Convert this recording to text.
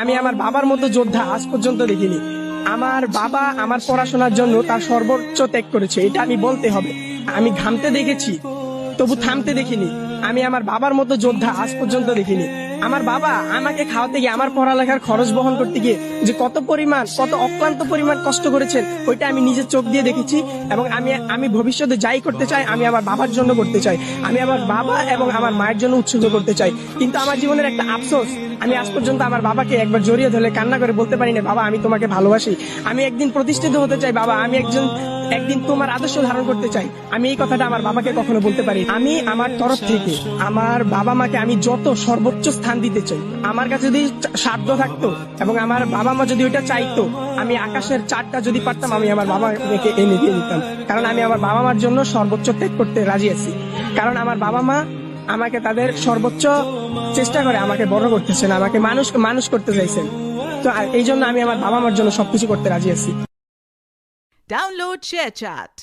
আমি আমার বাবার মতো যোদ্ধা আজ পর্যন্ত দেখিনি। আমার বাবা আমার পড়াশোনার জন্য তার সর্বোচ্চ ত্যাগ করেছে, এটা আমি বলতে হবে। আমি ঘামতে দেখেছি, তবু থামতে দেখিনি। আমি আমার বাবার মতো যোদ্ধা আজ পর্যন্ত দেখিনি। আমার বাবা আমাকে খাওয়াতে গিয়ে, আমার পড়ালেখার খরচ বহন করতে গিয়ে যে কত অক্লান্ত পরিমাণ কষ্ট করেছেন, ওইটা আমি নিজের চোখ দিয়ে দেখেছি। এবং আমি ভবিষ্যতে যাই করতে চাই, আমি আমার বাবার জন্য করতে চাই। আমি আমার বাবা এবং আমার মায়ের জন্য উৎসর্গ করতে চাই। কিন্তু আমার জীবনের একটা আফসোস, আমি আজ পর্যন্ত আমার বাবাকে একবার জড়িয়ে ধরে কান্না করে বলতে পারি না, বাবা আমি তোমাকে ভালোবাসি, আমি একদিন প্রতিষ্ঠিত হতে চাই, বাবা আমি একদিন তোমার আদর্শ ধারণ করতে চাই। আমি এই কথাটা আমার বাবাকে কখনো বলতে পারি। আমি আমার তরফ থেকে আমার বাবা মাকে আমি যত সর্বোচ্চ স্থান দিতে চাই। আমার কাছে যদি সাধ্য থাকতো এবং আমার বাবা মা যদি ওইটা চাইতো, আমি আকাশের চারটা যদি পারতাম, আমি আমার বাবা মাকে এনে দিয়ে দিতাম। কারণ আমি আমার বাবা মার জন্য সর্বোচ্চ ত্যাগ করতে রাজি আছি। কারণ আমার বাবা মা আমাকে তাদের সর্বোচ্চ চেষ্টা করে আমাকে বড় করতেছেন, আমাকে মানুষ করতে চাইছেন। তো এই জন্য আমি আমার বাবা মার জন্য সবকিছু করতে রাজি আছি। Download ShareChat.